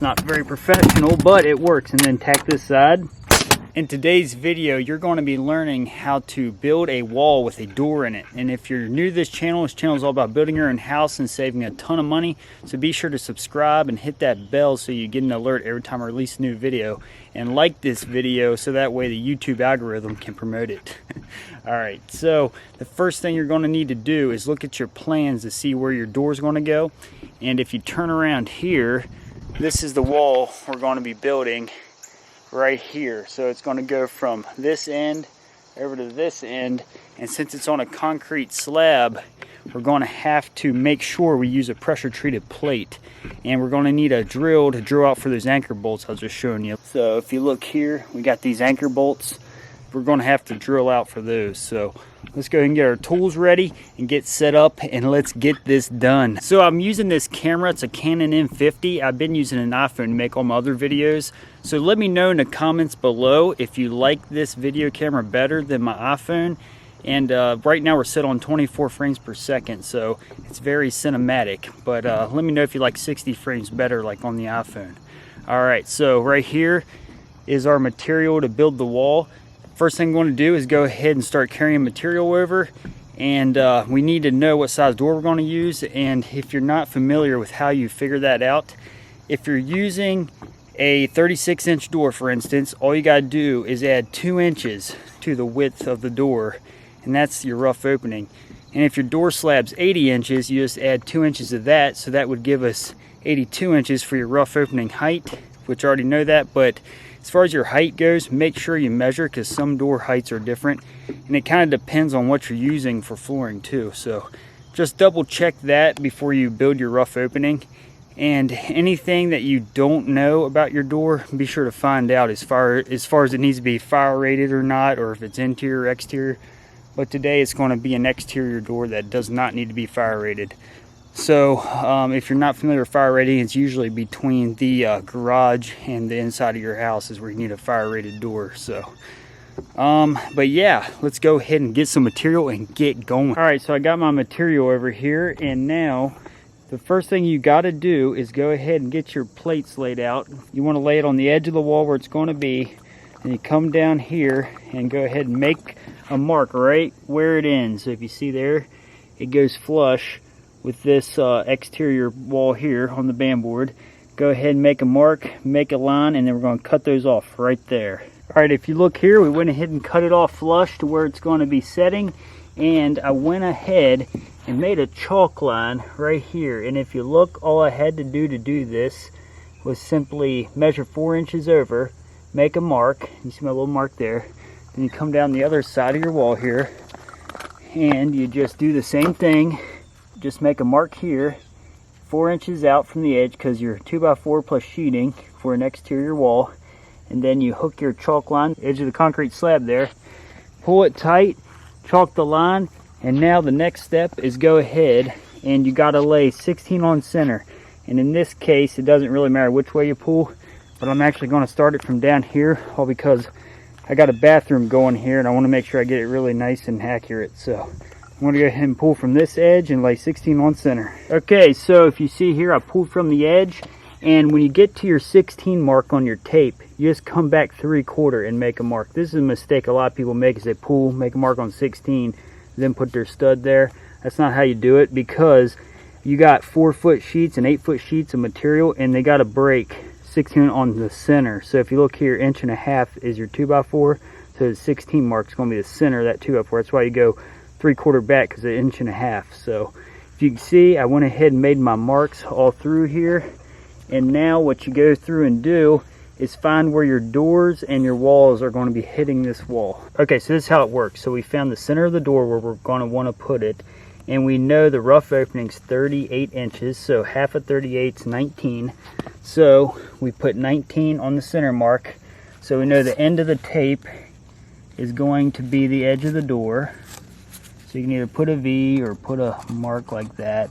Not very professional, but it works. And then tack this side. In today's video, you're going to be learning how to build a wall with a door in it. And if you're new to this channel is all about building your own house and saving a ton of money. So be sure to subscribe and hit that bell so you get an alert every time I release a new video. And like this video so that way the YouTube algorithm can promote it. Alright, so the first thing you're going to need to do is look at your plans to see where your door is going to go. And if you turn around here, this is the wall we're going to be building right here. So it's going to go from this end over to this end, and since it's on a concrete slab, we're going to have to make sure we use a pressure treated plate, and we're going to need a drill to drill out for those anchor bolts I was just showing you. So if you look here, we got these anchor bolts. We're going to have to drill out for those. So let's go ahead and get our tools ready and get set up, and let's get this done. So I'm using this camera. It's a Canon M50. I've been using an iPhone to make all my other videos. So let me know in the comments below if you like this video camera better than my iPhone. And right now we're set on 24 frames per second, so it's very cinematic. But let me know if you like 60 frames better like on the iPhone. Alright, so right here is our material to build the wall. First thing I'm going to do is go ahead and start carrying material over, and we need to know what size door we're going to use. And if you're not familiar with how you figure that out, if you're using a 36-inch door, for instance, all you got to do is add 2 inches to the width of the door, and that's your rough opening. And if your door slab's 80 inches, you just add 2 inches of that, so that would give us 82 inches for your rough opening height, which I already know that. But as far as your height goes, make sure you measure, because some door heights are different, and it kind of depends on what you're using for flooring too. So just double check that before you build your rough opening. And anything that you don't know about your door, be sure to find out as far as it needs to be fire rated or not, or if it's interior or exterior. But today it's going to be an exterior door that does not need to be fire rated. So if you're not familiar with fire rating, it's usually between the garage and the inside of your house is where you need a fire rated door. So but yeah, let's go ahead and get some material and get going. All right, so I got my material over here, and now the first thing you got to do is go ahead and get your plates laid out. You want to lay it on the edge of the wall where it's going to be, and you come down here and go ahead and make a mark right where it ends. So if you see there, it goes flush with this exterior wall here on the band board. Go ahead and make a mark, make a line, and then we're going to cut those off right there. Alright, if you look here, we went ahead and cut it off flush to where it's going to be setting, and I went ahead and made a chalk line right here. And if you look, all I had to do this was simply measure 4 inches over, make a mark. You see my little mark there. Then you come down the other side of your wall here, and you just do the same thing. Just make a mark here, 4 inches out from the edge, because you're 2x4 plus sheeting for an exterior wall. And then you hook your chalk line, edge of the concrete slab there, pull it tight, chalk the line, and now the next step is go ahead and you got to lay 16 on center. And in this case, it doesn't really matter which way you pull, but I'm actually going to start it from down here, all because I got a bathroom going here and I want to make sure I get it really nice and accurate. So I'm going to go ahead and pull from this edge and lay 16 on center. Okay, so if you see here, I pulled from the edge, and when you get to your 16 mark on your tape, you just come back 3/4 and make a mark. This is a mistake a lot of people make, is they pull, make a mark on 16, then put their stud there. That's not how you do it, because you got 4-foot sheets and 8-foot sheets of material, and they got to break 16 on the center. So if you look here, 1.5 inches is your 2x4, so the 16 mark is going to be the center of that 2x4. That's why you go 3/4 back, because it's 1.5 inches. So if you can see, I went ahead and made my marks all through here. And now what you go through and do is find where your doors and your walls are going to be hitting this wall. Okay, so this is how it works. So we found the center of the door where we're going to want to put it, and we know the rough opening's 38 inches, so half of 38 is 19. So we put 19 on the center mark, so we know the end of the tape is going to be the edge of the door. So you can either put a V or put a mark like that.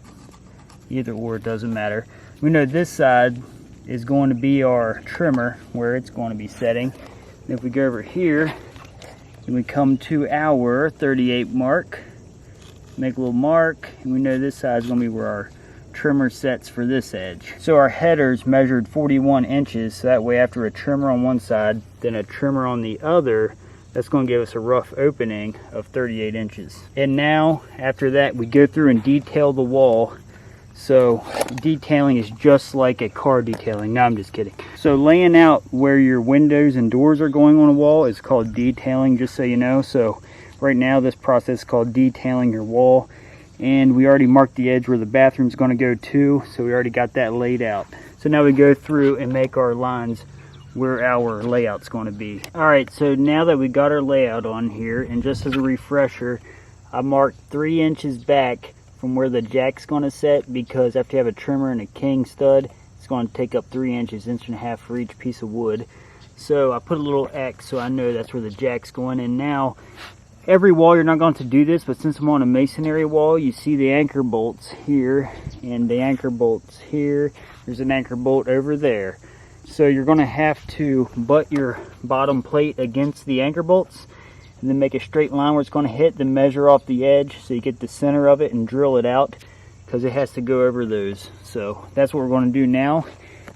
Either or, it doesn't matter. We know this side is going to be our trimmer, where it's going to be setting. And if we go over here and we come to our 38 mark, make a little mark, and we know this side is going to be where our trimmer sets for this edge. So our headers measured 41 inches, so that way after a trimmer on one side, then a trimmer on the other, that's going to give us a rough opening of 38 inches. And now, after that, we go through and detail the wall. So detailing is just like a car detailing. No, I'm just kidding. So laying out where your windows and doors are going on a wall is called detailing, just so you know. So right now, this process is called detailing your wall. And we already marked the edge where the bathroom's going to go to, so we already got that laid out. So now we go through and make our lines where our layout's going to be. Alright, so now that we got our layout on here, and just as a refresher, I marked 3 inches back from where the jack's going to set, because after you have a trimmer and a king stud, it's going to take up 3 inches, 1.5 inches for each piece of wood. So I put a little X so I know that's where the jack's going. And now every wall you're not going to do this, but since I'm on a masonry wall, you see the anchor bolts here and the anchor bolts here. There's an anchor bolt over there. So you're going to have to butt your bottom plate against the anchor bolts and then make a straight line where it's going to hit, then measure off the edge so you get the center of it and drill it out, because it has to go over those. So that's what we're going to do now.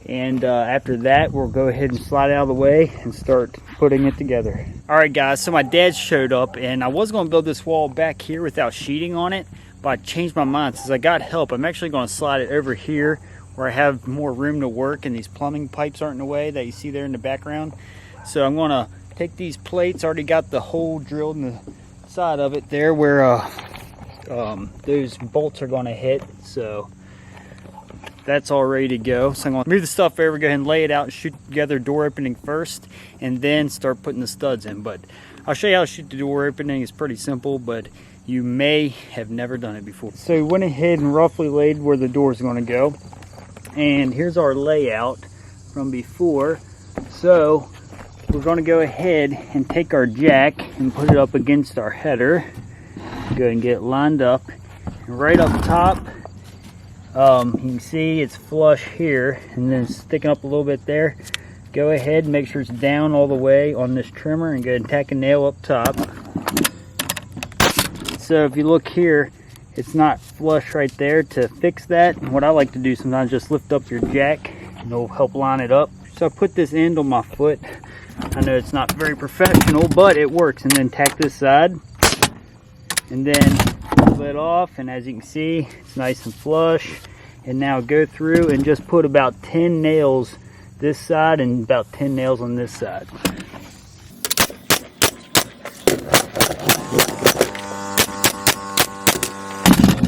And after that, we'll go ahead and slide out of the way and start putting it together. All right, guys, so my dad showed up, and I was going to build this wall back here without sheeting on it, but I changed my mind. Since I got help, I'm actually going to slide it over here where I have more room to work and these plumbing pipes aren't in the way that you see there in the background. So I'm going to take these plates, already got the hole drilled in the side of it there where those bolts are going to hit. So that's all ready to go. So I'm going to move the stuff over, go ahead and lay it out and shoot together door opening first, and then start putting the studs in. But I'll show you how to shoot the door opening. It's pretty simple, but you may have never done it before. So we went ahead and roughly laid where the door is going to go. And here's our layout from before. So we're going to go ahead and take our jack and put it up against our header. Go ahead and get it lined up. And right up top, you can see it's flush here and then sticking up a little bit there. Go ahead and make sure it's down all the way on this trimmer and go ahead and tack a nail up top. So if you look here, it's not flush right there. To fix that, what I like to do sometimes, just lift up your jack and it'll help line it up. So I put this end on my foot. I know it's not very professional, but it works. And then tack this side and then pull it off, and as you can see, it's nice and flush. And now go through and just put about 10 nails this side and about 10 nails on this side.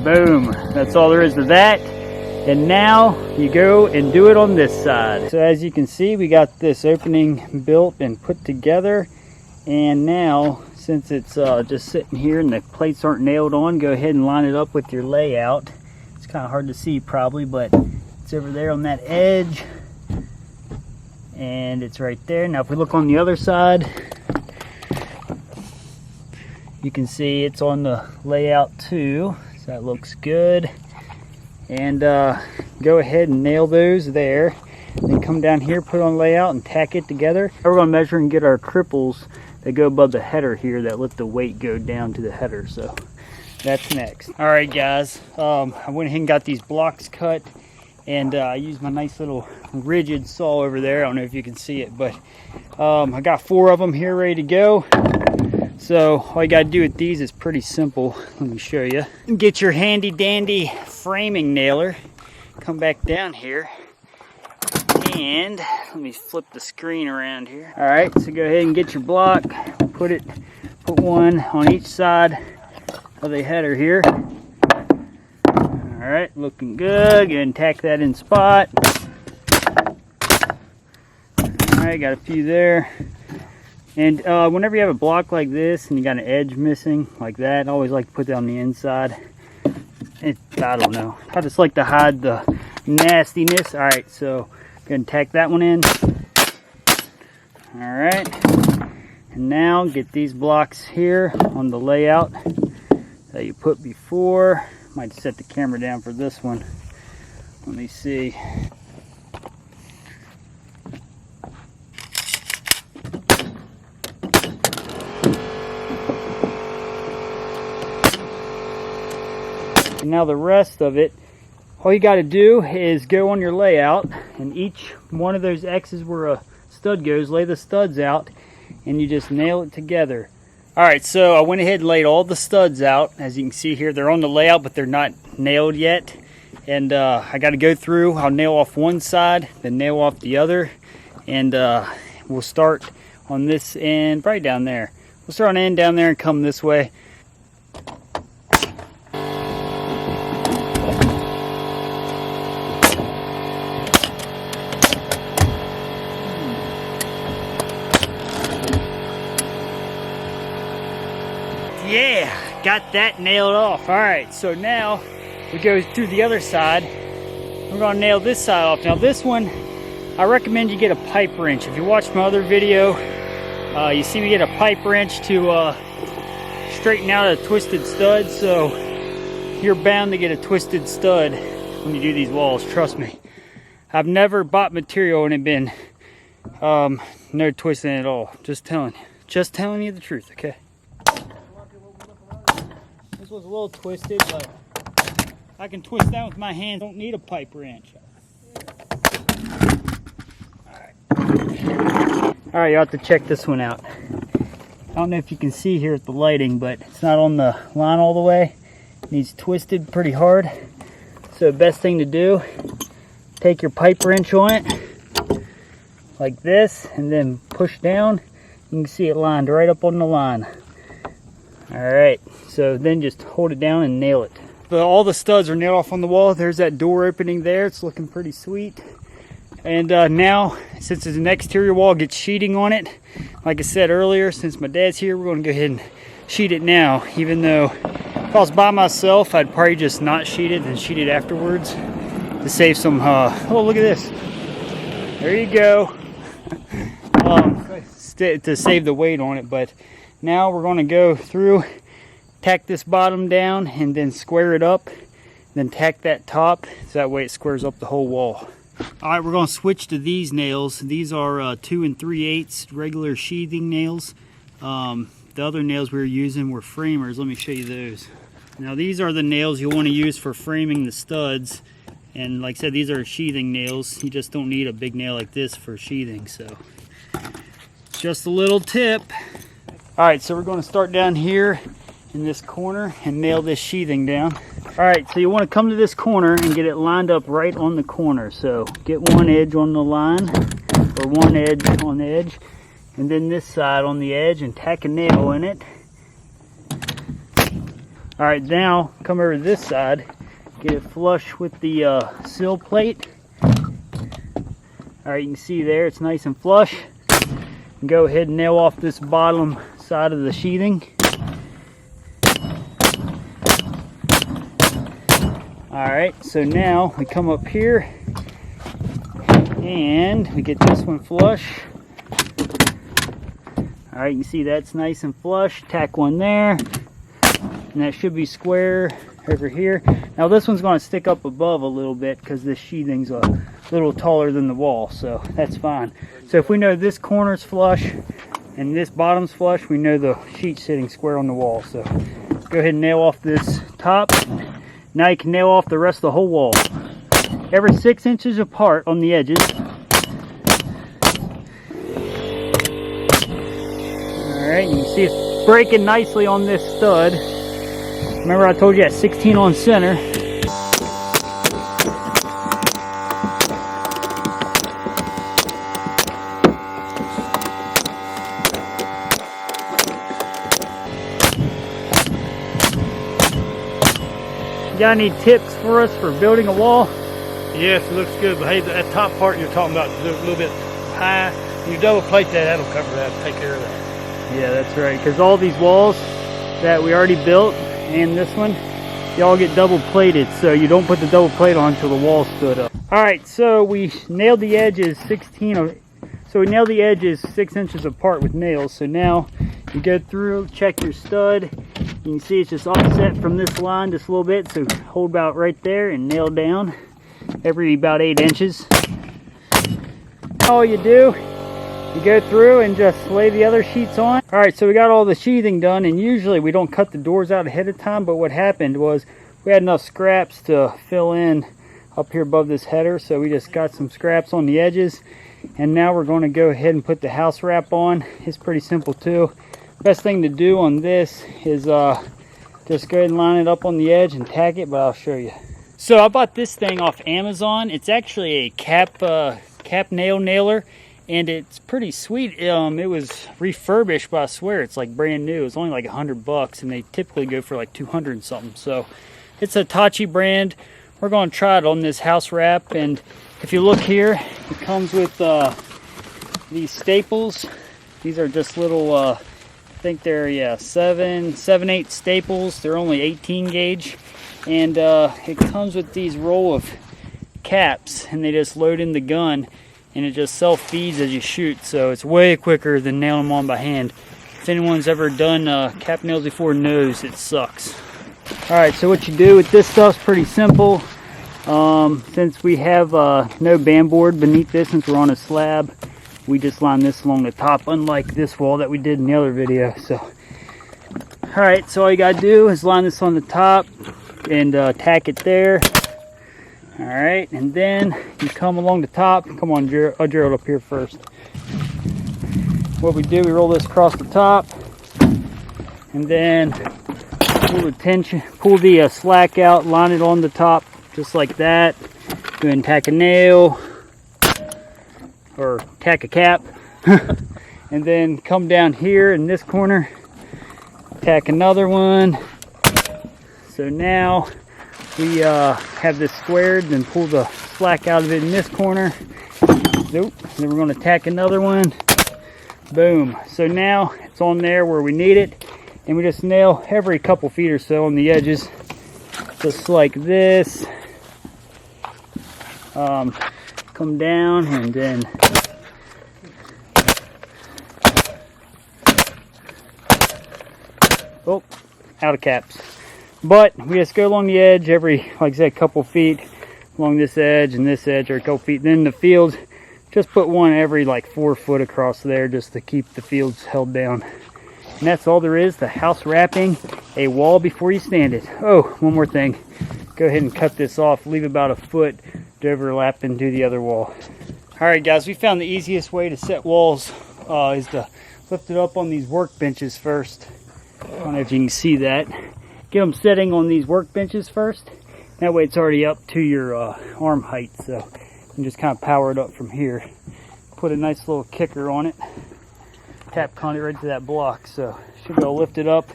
Boom, that's all there is to that. And now you go and do it on this side. So as you can see, we got this opening built and put together. And now, since it's just sitting here and the plates aren't nailed on, go ahead and line it up with your layout. It's kind of hard to see probably, but it's over there on that edge. And it's right there. Now if we look on the other side, you can see it's on the layout too. So that looks good. And go ahead and nail those there. Then come down here, put on layout and tack it together. We're going to measure and get our triples that go above the header here that let the weight go down to the header. So that's next. All right, guys, I went ahead and got these blocks cut, and I used my nice little rigid saw over there. I don't know if you can see it, but I got 4 of them here ready to go. So all you got to do with these is pretty simple. Let me show you. Get your handy dandy framing nailer, come back down here, and let me flip the screen around here. All right, so go ahead and get your block, put one on each side of the header here. All right, looking good. Go ahead and tack that in spot. All right, got a few there. And whenever you have a block like this and you got an edge missing like that, I always like to put that on the inside. I don't know, I just like to hide the nastiness. All right, so go ahead and tack that one in. All right, and now get these blocks here on the layout that you put before. Might set the camera down for this one. Let me see. And now the rest of it, all you got to do is go on your layout, and each one of those X's where a stud goes, lay the studs out, and you just nail it together. Alright, so I went ahead and laid all the studs out. As you can see here, they're on the layout, but they're not nailed yet. And I got to go through. I'll nail off one side, then nail off the other. And we'll start on this end, right down there. We'll start on the end down there and come this way. Yeah, got that nailed off. All right, so now we go through the other side. We're gonna nail this side off. Now this one, I recommend you get a pipe wrench. If you watch my other video, you see me get a pipe wrench to straighten out a twisted stud. So you're bound to get a twisted stud when you do these walls, trust me. I've never bought material and it been no twisting at all. Just telling you the truth, okay? This was a little twisted, but I can twist that with my hands. Don't need a pipe wrench. Alright, you'll have to check this one out. I don't know if you can see here at the lighting, but it's not on the line all the way. It needs twisted pretty hard. So the best thing to do, take your pipe wrench on it, like this, and then push down. You can see it lined right up on the line. Alright, so then just hold it down and nail it. All the studs are nailed off on the wall. There's that door opening there. It's looking pretty sweet. And now, since it's an exterior wall, get sheeting on it. Like I said earlier, since my dad's here, we're going to go ahead and sheet it now. Even though if I was by myself, I'd probably just not sheet it and sheet it afterwards to save some, oh, look at this. There you go. To save the weight on it. But now we're going to go through, tack this bottom down, and then square it up. Then tack that top, so that way it squares up the whole wall. Alright, we're going to switch to these nails. These are 2 3/8 regular sheathing nails. The other nails we were using were framers. Let me show you those. Now these are the nails you'll want to use for framing the studs. And like I said, these are sheathing nails. You just don't need a big nail like this for sheathing. So, just a little tip. Alright, so we're going to start down here in this corner and nail this sheathing down. Alright, so you want to come to this corner and get it lined up right on the corner. So get one edge on the line, or one edge on the edge, and then this side on the edge, and tack a nail in it. Alright, now come over to this side, get it flush with the sill plate. Alright, you can see there it's nice and flush. And go ahead and nail off this bottom side of the sheathing. Alright, so now we come up here and we get this one flush. Alright, you can see that's nice and flush. Tack one there, and that should be square over here. Now this one's going to stick up above a little bit because this sheathing's a little taller than the wall, so that's fine. So if we know this corner's flush and this bottom's flush, we know the sheet's sitting square on the wall. So go ahead and nail off this top. Now you can nail off the rest of the whole wall. Every 6 inches apart on the edges. Alright, you can see it's breaking nicely on this stud. Remember I told you at 16 on center. Got any tips for us for building a wall? Yes, it looks good, but hey, that top part you're talking about is a little bit high. You double plate that, that'll cover that, take care of that. Yeah, that's right, because all these walls that we already built and this one, they all get double plated, so you don't put the double plate on until the wall stood up. Alright, so we nailed the edges 6 inches apart with nails. So now you go through, check your stud. You can see it's just offset from this line just a little bit, so hold about right there and nail down every about 8 inches. All you do, you go through and just lay the other sheets on. Alright, so we got all the sheathing done, and usually we don't cut the doors out ahead of time, but what happened was we had enough scraps to fill in up here above this header. So we just got some scraps on the edges, and now we're going to go ahead and put the house wrap on. It's pretty simple too. Best thing to do on this is just go ahead and line it up on the edge and tack it, but I'll show you. So I bought this thing off Amazon. It's actually a cap nail nailer, and it's pretty sweet. It was refurbished, but I swear it's like brand new. It's only like $100, and they typically go for like 200 and something. So it's a Tachi brand. We're going to try it on this house wrap, and if you look here, it comes with these staples. These are just little, I think they're 7/8 staples. They're only 18 gauge, and it comes with these roll of caps, and they just load in the gun, and it just self-feeds as you shoot. So it's way quicker than nailing them on by hand. If anyone's ever done cap nails before knows it sucks. Alright, so what you do with this stuff's pretty simple. Since we have no band board beneath this, since we're on a slab, we just line this along the top, unlike this wall that we did in the other video. So alright, so all you gotta do is line this on the top and tack it there. Alright, and then you come along the top. Come on, I'll drill it up here first. What we do, we roll this across the top, and then pull the slack out, line it on the top, just like that. Go ahead and tack a nail, or tack a cap, and then come down here in this corner, tack another one. So now we have this squared, then pull the slack out of it in this corner. Nope. Then we're going to tack another one. Boom. So now it's on there where we need it, and we just nail every couple feet or so on the edges, just like this. Come down, and then oh, out of caps. But we just go along the edge every, like I said, couple feet along this edge and this edge, or a couple feet. Then the fields, just put one every like 4 foot across there, just to keep the fields held down. And that's all there is to house wrapping a wall before you stand it. Oh, one more thing. Go ahead and cut this off. Leave about a foot to overlap into the other wall. Alright guys, we found the easiest way to set walls is to lift it up on these workbenches first. I don't know if you can see that. Get them setting on these workbenches first. That way it's already up to your arm height, so you can just kind of power it up from here. Put a nice little kicker on it. Tap conduit right to that block, so should be able to lift it up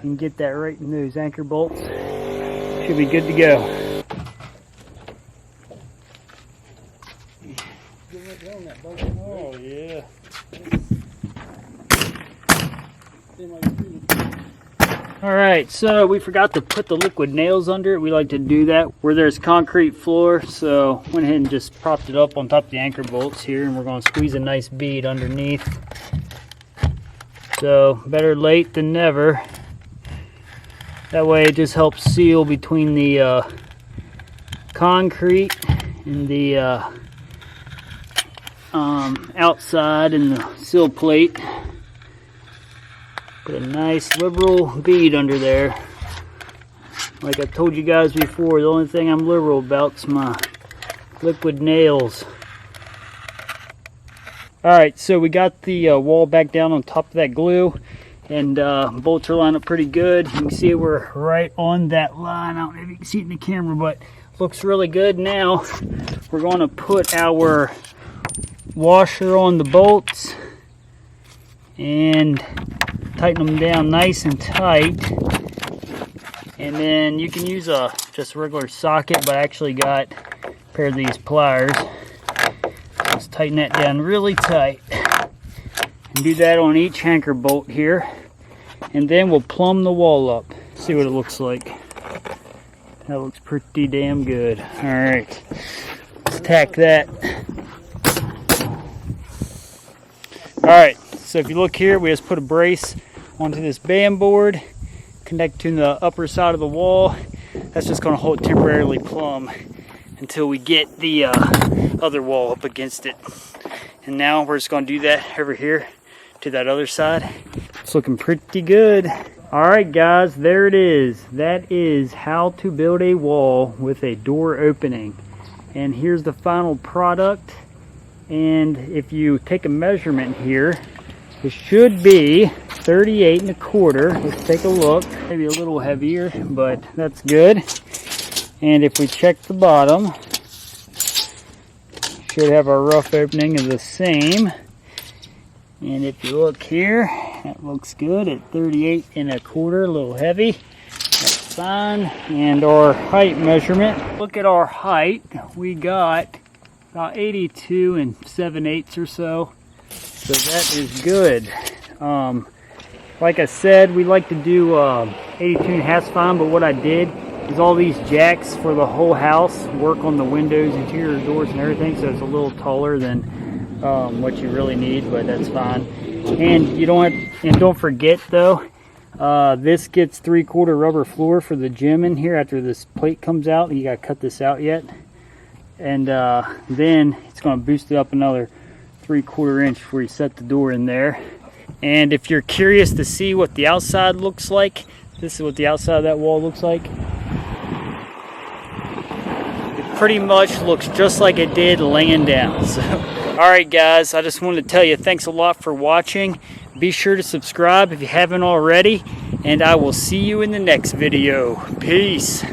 and get that right in those anchor bolts. Should be good to go. Oh yeah. Alright, so we forgot to put the liquid nails under it. We like to do that where there's concrete floor, so went ahead and just propped it up on top of the anchor bolts here, and we're going to squeeze a nice bead underneath. So better late than never. That way it just helps seal between the concrete and the outside and the sill plate. Put a nice liberal bead under there. Like I told you guys before, the only thing I'm liberal about is my liquid nails. Alright, so we got the wall back down on top of that glue, and bolts are lined up pretty good. You can see we're right on that line. I don't know if you can see it in the camera, but looks really good. Now we're going to put our washer on the bolts and tighten them down nice and tight. And then you can use just a regular socket, but I actually got a pair of these pliers. Just tighten that down really tight. And do that on each anchor bolt here. And then we'll plumb the wall up. See what it looks like. That looks pretty damn good. Alright, let's tack that. Alright, so if you look here, we just put a brace onto this band board, connect to the upper side of the wall. That's just going to hold temporarily plumb until we get the other wall up against it. And now we're just going to do that over here to that other side. It's looking pretty good. Alright guys, there it is. That is how to build a wall with a door opening. And here's the final product. And if you take a measurement here, it should be 38 1/4. Let's take a look. Maybe a little heavier, but that's good. And if we check the bottom, should have our rough opening is the same. And if you look here, that looks good at 38 1/4, a little heavy. That's fine. And our height measurement, look at our height. We got about 82 7/8 or so. So that is good. Like I said, we like to do 82 1/2 fine, but what I did is all these jacks for the whole house work on the windows, interior doors and everything, so it's a little taller than what you really need, but that's fine. And you don't have, and don't forget though, this gets 3/4 rubber floor for the gym in here after this plate comes out. You gotta cut this out yet, and then it's gonna boost it up another 3/4 inch before you set the door in there. And if you're curious to see what the outside looks like, this is what the outside of that wall looks like. It pretty much looks just like it did laying down. So, all right guys, I just wanted to tell you thanks a lot for watching. Be sure to subscribe if you haven't already, and I will see you in the next video. Peace.